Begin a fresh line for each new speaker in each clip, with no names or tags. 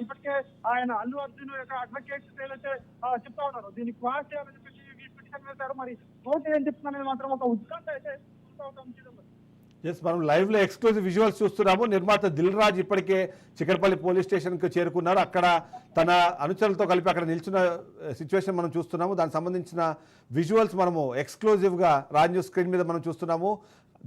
ఇప్పటికే ఆయన అల్లు అర్జున్ యొక్క అడ్వకేట్స్ ఏదైతే చెప్తా ఉన్నారు దీన్ని క్వాష్ చేయాలని చెప్పేసి పిటిషన్ వేశారు. మరి కోర్టు ఏం చెప్తుందనేది మాత్రం ఒక ఉత్కంఠ అయితే
మనం లైవ్ లో ఎక్స్క్లూజివ్ విజువల్స్ చూస్తున్నాము. నిర్మాత దిల్ రాజు ఇప్పటికే చికటపల్లి పోలీస్ స్టేషన్ కు చేరుకున్నారు. అక్కడ తన అనుచరులతో కలిపి అక్కడ నిల్చున్న సిచ్యువేషన్ మనం చూస్తున్నాము. దానికి సంబంధించిన విజువల్స్ మనము ఎక్స్క్లూజివ్ గా రాజ్ న్యూస్ స్క్రీన్ మీద మనం చూస్తున్నాము.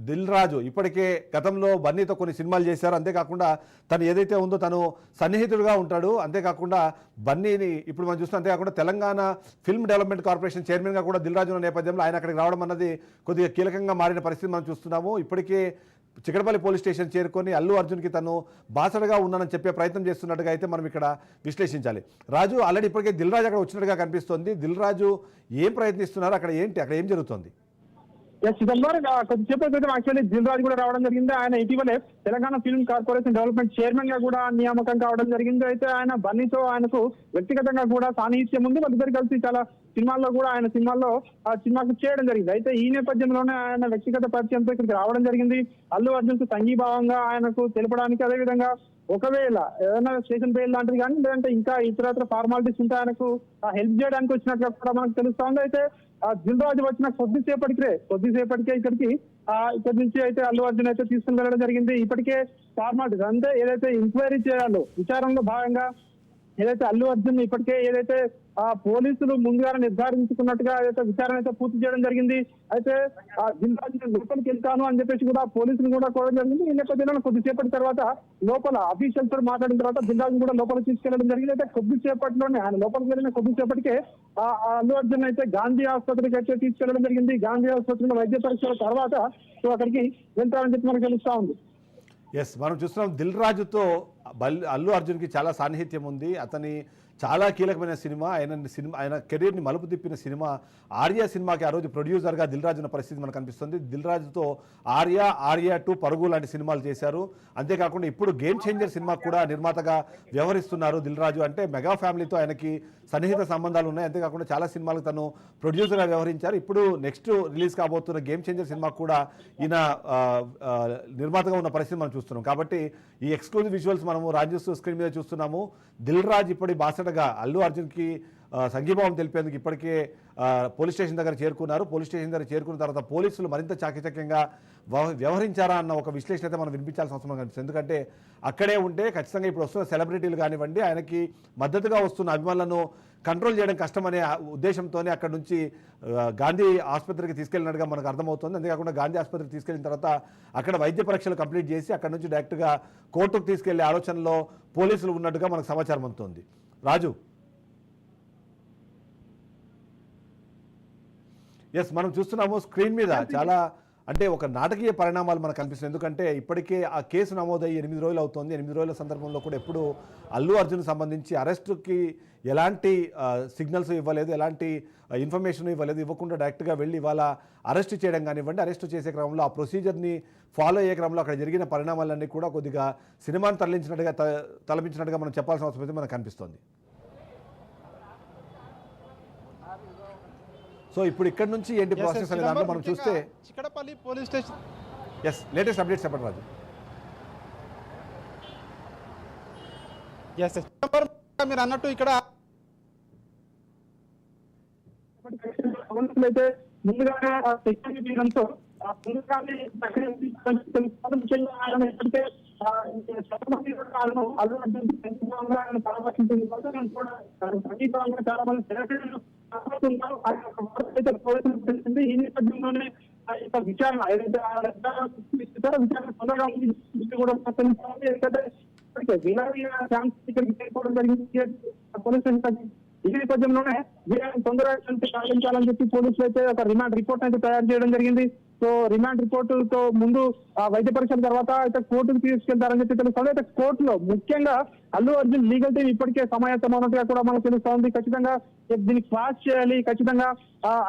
దిల్ రాజు ఇప్పటికే గతంలో బన్నీతో కొన్ని సినిమాలు చేశారు. అంతేకాకుండా తను ఏదైతే ఉందో తను సన్నిహితుడుగా ఉంటాడు. అంతేకాకుండా బన్నీని ఇప్పుడు మనం చూస్తున్నాం. అంతేకాకుండా తెలంగాణ ఫిల్మ్ డెవలప్మెంట్ కార్పొరేషన్ చైర్మన్గా కూడా దిల్ రాజు ఉన్న నేపథ్యంలో ఆయన అక్కడికి రావడం అన్నది కొద్దిగా కీలకంగా మారిన పరిస్థితి మనం చూస్తున్నాము. ఇప్పటికే చికటపల్లి పోలీస్ స్టేషన్ చేరుకొని అల్లు అర్జున్కి తను బాసడగా ఉన్నానని చెప్పే ప్రయత్నం చేస్తున్నట్టుగా అయితే మనం ఇక్కడ విశ్లేషించాలి. రాజు ఆల్రెడీ ఇప్పటికే దిల్ రాజు అక్కడ వచ్చినట్టుగా కనిపిస్తోంది. దిల్ రాజు ఏం ప్రయత్నిస్తున్నారు, అక్కడ ఏం జరుగుతుంది?
కొద్దిసేపు యాక్చువల్లీ దిల్ రాజు కూడా రావడం జరిగింది. ఆయన ఇటీవలే Telangana film corporation development chairman గా కూడా నియామకం కావడం జరిగింది. అయితే ఆయన బన్నీతో ఆయనకు వ్యక్తిగతంగా కూడా సాన్నిహిత్యం ఉంది. వాళ్ళిద్దరు కలిసి చాలా సినిమాల్లో కూడా ఆయన సినిమాకు చేయడం జరిగింది. అయితే ఈ నేపథ్యంలోనే ఆయన వ్యక్తిగత పరిచయంతో ఇక్కడికి రావడం జరిగింది. అల్లు అర్జున్ కు సంఘీభావంగా ఆయనకు తెలపడానికి, అదేవిధంగా ఒకవేళ ఏదైనా స్టేషన్ బెయిల్ లాంటిది కానీ లేదంటే ఇంకా ఇతరత్ర ఫార్మాలిటీస్ ఉంటే ఆయనకు హెల్ప్ చేయడానికి వచ్చినట్టుగా కూడా మనకు తెలుస్తా ఉంది. అయితే దిల్ రాజు వచ్చిన కొద్దిసేపటికే ఇక్కడి నుంచి అయితే అల్లు అర్జున్ అయితే తీసుకుని వెళ్ళడం జరిగింది. ఇప్పటికే ఫార్మాలిటీస్ అంటే ఏదైతే ఎంక్వైరీ చేయాలో విచారణలో భాగంగా ఏదైతే అల్లు అర్జున్ ఇప్పటికే ఏదైతే పోలీసులు ముందుగానే నిర్ధారించుకున్నట్టుగా ఏదైతే విచారణ అయితే పూర్తి చేయడం జరిగింది. అయితే దిల్ రాజు లోపలికి వెళ్తాను అని చెప్పేసి కూడా పోలీసులు కూడా కోరడం జరిగింది. ఈ నేపథ్యంలో కొద్దిసేపటి తర్వాత లోపల అఫీషియల్స్ తో మాట్లాడిన తర్వాత దిల్ రాజు కూడా లోపలికి తీసుకెళ్లడం జరిగింది. అయితే కొద్దిసేపట్లోనే ఆయన లోపలికి వెళ్ళిన కొద్దిసేపటికే అల్లు అర్జున్ అయితే గాంధీ ఆసుపత్రికి అయితే తీసుకెళ్లడం జరిగింది. గాంధీ ఆసుపత్రిలో వైద్య పరీక్షల తర్వాత అక్కడికి వెళ్తారని చెప్పి మనకు తెలుస్తా ఉంది.
మనం చూస్తున్నాం దిల్ రాజుతో అల్లు అర్జున్కి చాలా సాన్నిహిత్యం ఉంది. అతని చాలా కీలకమైన సినిమా ఆయన కెరీర్ని మలుపు తిప్పిన సినిమా ఆర్య సినిమాకి ఆ రోజు ప్రొడ్యూసర్గా దిల్ రాజు ఉన్న పరిస్థితి మనకు కనిపిస్తుంది. దిల్ రాజుతో ఆర్య 2 పరుగు లాంటి సినిమాలు చేశారు. అంతేకాకుండా ఇప్పుడు గేమ్ చేంజర్ సినిమాకు కూడా నిర్మాతగా వ్యవహరిస్తున్నారు దిల్ రాజు. అంటే మెగా ఫ్యామిలీతో ఆయనకి సన్నిహిత సంబంధాలు ఉన్నాయి. అంతేకాకుండా చాలా సినిమాలకు తను ప్రొడ్యూసర్గా వ్యవహరించారు. ఇప్పుడు నెక్స్ట్ రిలీజ్ కాబోతున్న గేమ్ చేంజర్ సినిమాకు కూడా ఈయన నిర్మాతగా ఉన్న పరిస్థితి మనం చూస్తున్నాం. కాబట్టి ఈ ఎక్స్క్లూజివ్ విజువల్స్ మనము రాజ్ న్యూస్ స్క్రీన్ మీద చూస్తున్నాము. దిల్ రాజు ఇప్పటి బాసటగా అల్లు అర్జున్కి సంఘీభావం తెలిపేందుకు ఇప్పటికే పోలీస్ స్టేషన్ దగ్గర చేరుకున్నారు. పోలీస్ స్టేషన్ దగ్గర చేరుకున్న తర్వాత పోలీసులు మరింత చాకచక్యంగా వ్యవహరించారా అన్న ఒక విశ్లేషణ అయితే మనం వినిపించాల్సిన అవసరం కనిపిస్తుంది. ఎందుకంటే అక్కడే ఉంటే ఖచ్చితంగా ఇప్పుడు వస్తున్న సెలబ్రిటీలు కానివ్వండి, ఆయనకి మద్దతుగా వస్తున్న అభిమానులను కంట్రోల్ చేయడం కష్టమనే ఉద్దేశంతోనే అక్కడ నుంచి గాంధీ ఆసుపత్రికి తీసుకెళ్ళినట్టుగా మనకు అర్థమవుతుంది. అంతేకాకుండా గాంధీ ఆసుపత్రికి తీసుకెళ్లిన తర్వాత అక్కడ వైద్య పరీక్షలు కంప్లీట్ చేసి అక్కడ నుంచి డైరెక్ట్గా కోర్టుకు తీసుకెళ్లే ఆలోచనలో పోలీసులు ఉన్నట్టుగా మనకు సమాచారం అందుతుంది. రాజు, మనం చూస్తున్నాము స్క్రీన్ మీద చాలా అంటే ఒక నాటకీయ పరిణామాలు మనకు కనిపిస్తుంది. ఎందుకంటే ఇప్పటికే ఆ కేసు నమోదయ్యి 8 రోజులు అవుతోంది. 8 రోజుల సందర్భంలో కూడా ఎప్పుడు అల్లు అర్జున్ సంబంధించి అరెస్టుకి ఎలాంటి సిగ్నల్స్ ఇవ్వలేదు, ఎలాంటి ఇన్ఫర్మేషన్ ఇవ్వకుండా డైరెక్ట్గా వెళ్ళి ఇవాళ అరెస్ట్ చేయడం కానివ్వండి, అరెస్ట్ చేసే క్రమంలో ఆ ప్రొసీజర్ని ఫాలో అయ్యే క్రమంలో అక్కడ జరిగిన పరిణామాలన్నీ కూడా కొద్దిగా సినిమాను తలపించినట్టుగా మనం చెప్పాల్సిన అవసరం అయితే మనకు కనిపిస్తుంది. సో ఇప్పుడు ఇక్కడ నుంచి ఏంటి ప్రాసెస్ అనే దాంట్లో మనం చూస్తే
Chikatapalli police station
latest updates చెప్పండి రాజు.
మీరు అన్నట్టు ఇక్కడ
అయితే ముందుగానే అల్లు అర్జున్ పరామర్శించింది చాలా మంది సెలబ్రిటీలు పోలీసులు ఈ నేపథ్యంలోనే విచారణ ఏదైతే విచారణ తొందరగా కూడా ఎందుకంటే ఇక్కడికి చేరుకోవడం జరిగింది పోలీస్ ఈ నేపథ్యంలోనే తొందరగా సాధించాలని చెప్పి పోలీసులు అయితే ఒక రిమాండ్ రిపోర్ట్ అయితే తయారు చేయడం జరిగింది. సో రిమాండ్ రిపోర్టుతో ముందు వైద్య పరీక్షల తర్వాత అయితే కోర్టుకు తీసుకెళ్తారని చెప్పి తెలుస్తుంది. అయితే కోర్టులో ముఖ్యంగా అల్లు అర్జున్ లీగల్ టీం ఇప్పటికే సమాయత్తమైనట్టుగా కూడా మనకు తెలుస్తోంది. ఖచ్చితంగా దీన్ని క్లాస్ చేయాలి. ఖచ్చితంగా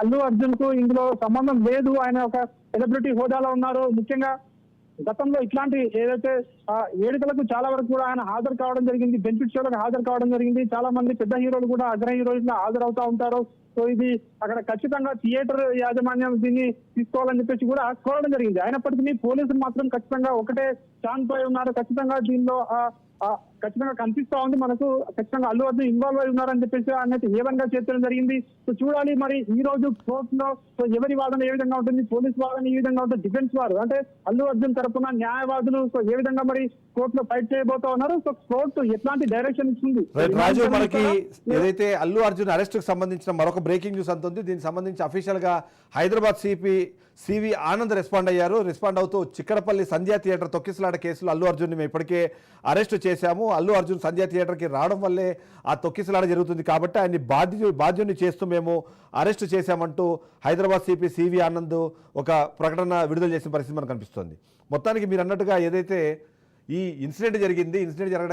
అల్లు అర్జున్ కు ఇందులో సంబంధం లేదు, ఆయన ఒక సెలబ్రిటీ హోదాలో ఉన్నారు. ముఖ్యంగా గతంలో ఇట్లాంటి ఏదైతే వేడుకలకు చాలా వరకు కూడా ఆయన హాజరు కావడం జరిగింది. బెనిఫిట్ షోలకు హాజరు కావడం జరిగింది. చాలా మంది పెద్ద హీరోలు కూడా అగ్ర హీరోలు హాజరవుతా ఉంటారు. సో ఇది అక్కడ ఖచ్చితంగా థియేటర్ యాజమాన్యం దీన్ని తీసుకోవాలని చెప్పేసి కూడా కోరడం జరిగింది. అయినప్పటికీ పోలీసులు మాత్రం ఖచ్చితంగా ఒకటే స్టాండ్ పై ఉన్నారు. ఖచ్చితంగా దీనిలో ఖచ్చితంగా కనిపిస్తా ఉంది మనకు. ఖచ్చితంగా అల్లు అర్జున్ ఇన్వాల్వ్ అయి ఉన్నారని చెప్పేసి ఆయన ఏవన్ గా చేర్చడం జరిగింది. సో చూడాలి మరి ఈ రోజు కోర్టులో సో ఎవరి వాదన ఏ విధంగా ఉంటుంది, పోలీస్ వాదన ఏ విధంగా ఉంటుంది, డిఫెన్స్ వారు అంటే అల్లు అర్జున్ తరఫున న్యాయవాదులు సో ఏ విధంగా మరి కోర్టులో ఫైట్ చేయబోతా ఉన్నారు. సో కోర్టు ఎట్లాంటి డైరెక్షన్ ఇస్తుంది.
రాజు, మనకి ఏదైతే అల్లు అర్జున్ అరెస్ట్ కు సంబంధించిన మరొక బ్రేకింగ్ న్యూస్ అంత ఉంది. దీనికి సంబంధించి అఫీషియల్ గా Hyderabad CP CV Anand respond అయ్యారు. రెస్పాండ్ అవుతూ చిక్కడపల్లి సంధ్యా థియేటర్ తొక్కిసలాట కేసులో అల్లు అర్జున్ మేము ఇప్పటికే అరెస్ట్ చేశాము. అల్లు అర్జున్ సంధ్యా థియేటర్కి రావడం వల్లే ఆ తొక్కిసలాట జరుగుతుంది కాబట్టి ఆయన్ని బాధ్యుని చేస్తూ మేము అరెస్ట్ చేశామంటూ హైదరాబాద్ సిపి సివి ఆనంద్ ఒక ప్రకటన విడుదల చేసిన పరిస్థితి మనకు కనిపిస్తుంది. మొత్తానికి మీరు అన్నట్టుగా ఏదైతే ఈ ఇన్సిడెంట్ జరిగింది, ఇన్సిడెంట్ జరగడం